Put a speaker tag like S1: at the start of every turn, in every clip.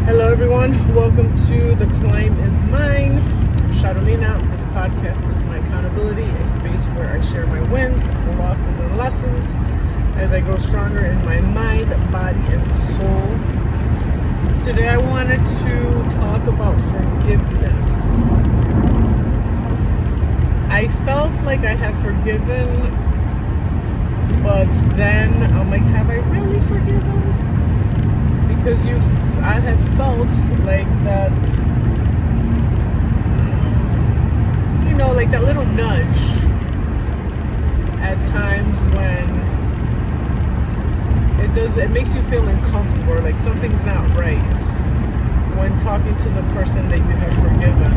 S1: Hello, everyone. Welcome to The Climb Is Mine. I'm Shadolina. This podcast is my accountability, a space where I share my wins, losses, and lessons as I grow stronger in my mind, body, and soul. Today, I wanted to talk about forgiveness. I felt like I have forgiven, but then I'm like, have I really forgiven? Because I have felt like that, like that little nudge at times when it makes you feel uncomfortable, like something's not right when talking to the person that you have forgiven.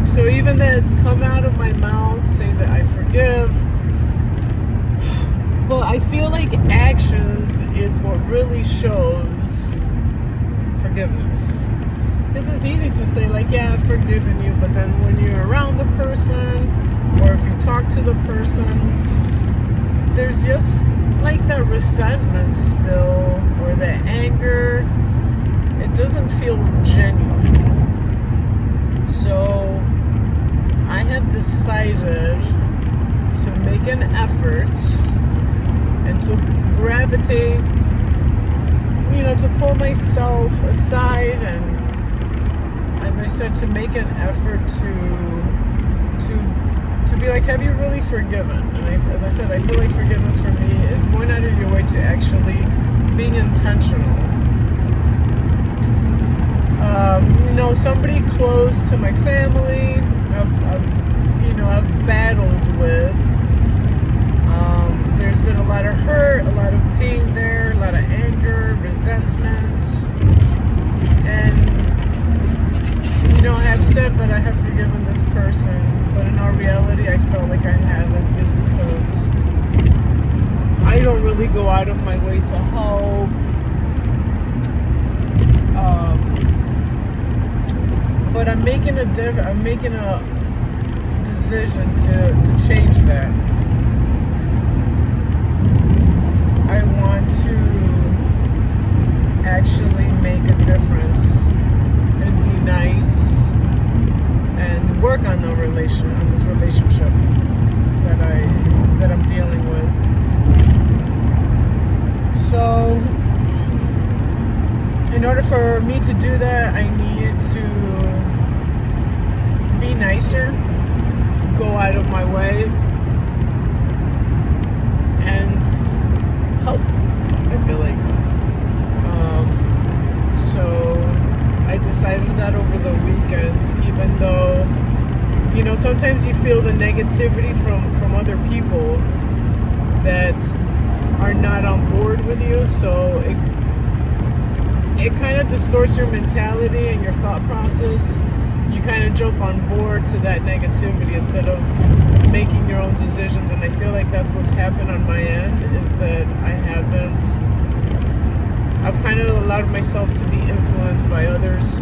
S1: So even that it's come out of my mouth saying that I forgive, but I feel like actions is what really shows forgiveness. Because it's easy to say, like, yeah, I've forgiven you, but then when you're around the person, or if you talk to the person, there's just like that resentment still, or that anger. It doesn't feel genuine. So I have decided to make an effort and to gravitate, to pull myself aside, and as I said, to make an effort to be like, have you really forgiven? And as I said, I feel like forgiveness for me is going out of your way to actually being intentional. Somebody close to my family, I've battled with. There's been a lot of hurt, a lot of pain there, a lot of anger, resentment. And, I have said that I have forgiven this person, but in all reality, I felt like I haven't, just because I don't really go out of my way to help. But I'm making a decision to change that. I want to actually make a difference and be nice and work on this relationship that I'm dealing with. So in order for me to do that, I need to be nicer, go out of my way, and help, I feel like. So I decided that over the weekend, even though, sometimes you feel the negativity from other people that are not on board with you, so it kind of distorts your mentality and your thought process. You kind of jump on board to that negativity instead of making your own decisions. And I feel like that's what's happened on my end, is that I've kind of allowed myself to be influenced by others.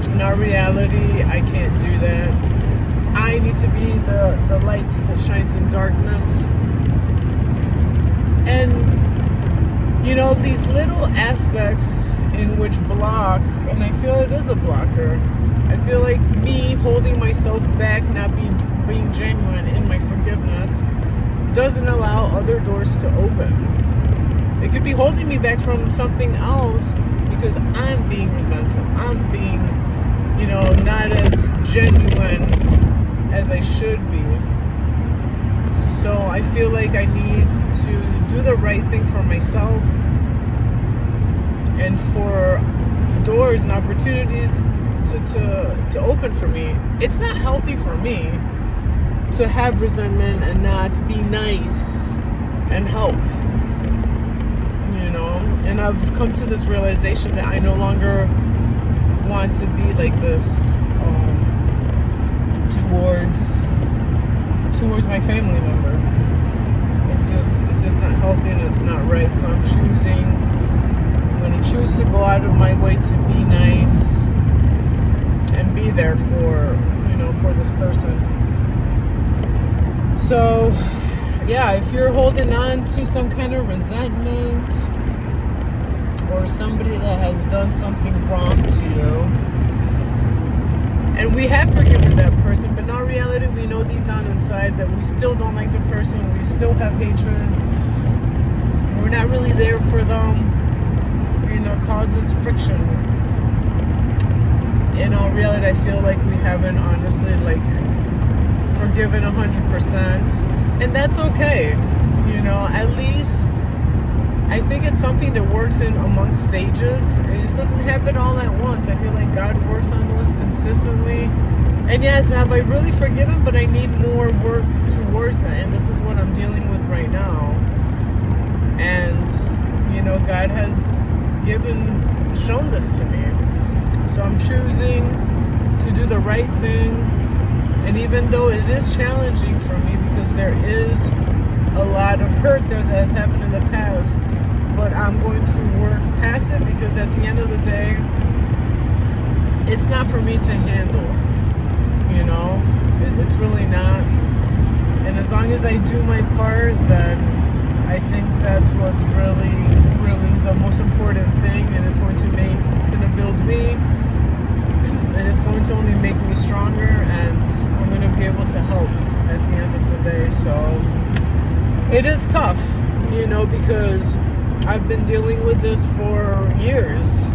S1: In our reality, I can't do that. I need to be the light that shines in darkness. And these little aspects in which block, and I feel it is a blocker. I feel like me holding myself back, not being genuine in my forgiveness, doesn't allow other doors to open. It could be holding me back from something else because I'm being resentful. I'm being, not as genuine as I should be. So I feel like I need to do the right thing for myself and for doors and opportunities to open for me. It's not healthy for me to have resentment and not be nice and help, and I've come to this realization that I no longer want to be like this towards my family member. It's just not healthy, and it's not right. So I'm going to choose to go out of my way to be nice and be there for this person. So yeah, if you're holding on to some kind of resentment somebody that has done something wrong to you, and we have forgiven that person, but in our reality, we know deep down inside that we still don't like the person, we still have hatred, we're not really there for them, causes friction. In all reality, I feel like we haven't honestly, forgiven 100%, and that's okay. At least I think it's something that works in amongst stages. It just doesn't happen all at once. I feel like God works on us consistently. And yes, have I really forgiven? But I need more work towards that. And this is what I'm dealing with right now. And, God has shown this to me. So I'm choosing to do the right thing. And even though it is challenging for me because there is a lot of hurt there that has happened in the past, but I'm going to work past it because at the end of the day, it's not for me to handle, it's really not. And as long as I do my part, then I think that's what's really, really the most important thing, and it's going to build me, and it's going to only make me stronger, and I'm going to be able to help at the end of the day. So it is tough, because I've been dealing with this for years,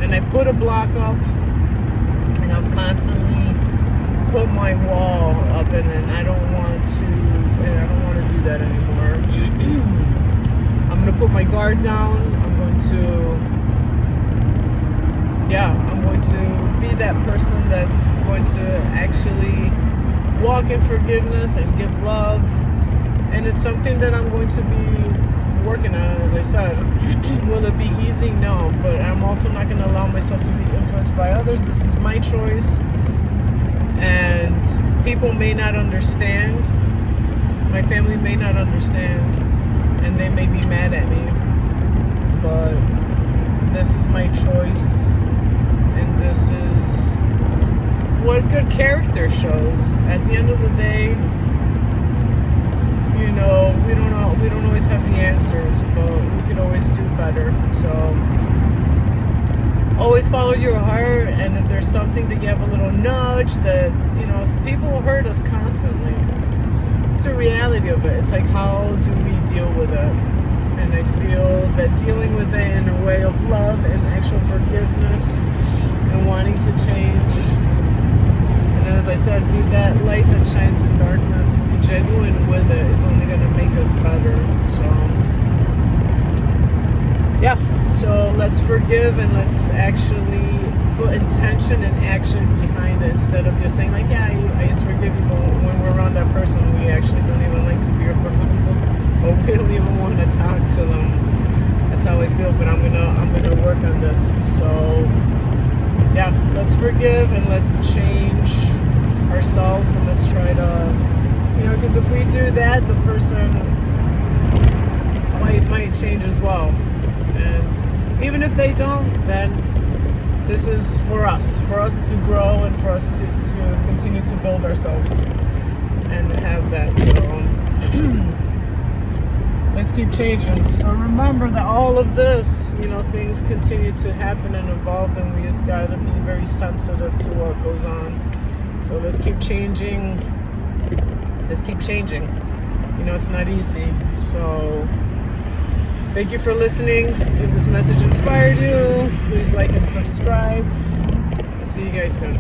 S1: and I put a block up, and I've constantly put my wall up, and I don't want to do that anymore. I'm going to put my guard down. I'm going to be that person that's going to actually walk in forgiveness and give love. And it's something that I'm going to be working on, as I said. Will it be easy? No. But I'm also not going to allow myself to be influenced by others. This is my choice. And people may not understand. My family may not understand. And they may be mad at me. But this is my choice. And this is what good character shows. At the end of the day, we don't always have the answers, but we can always do better. So always follow your heart, and if there's something that you have a little nudge that, people will hurt us constantly. It's a reality of it. It's like, how do we deal with it? And I feel that dealing with it in a way of love and actual forgiveness and wanting to change, and as I said, be that light that shines in darkness and be genuine with it, it's only going to make us better. So let's forgive, and let's actually put intention and action behind it, instead of just saying I just forgive you, but when we're around that person, we actually don't even like to be around them, or we don't even want to talk to them. That's how I feel, but I'm gonna work on this. So let's forgive, and let's change ourselves, and let's try to, because if we do that, the person might change as well. And even if they don't, then this is for us to grow, and for us to continue to build ourselves and have that. So let's keep changing. So remember that all of this, things continue to happen and evolve, and we just gotta be very sensitive to what goes on. So let's keep changing. It's not easy. So thank you for listening. If this message inspired you, please like and subscribe. I'll see you guys soon.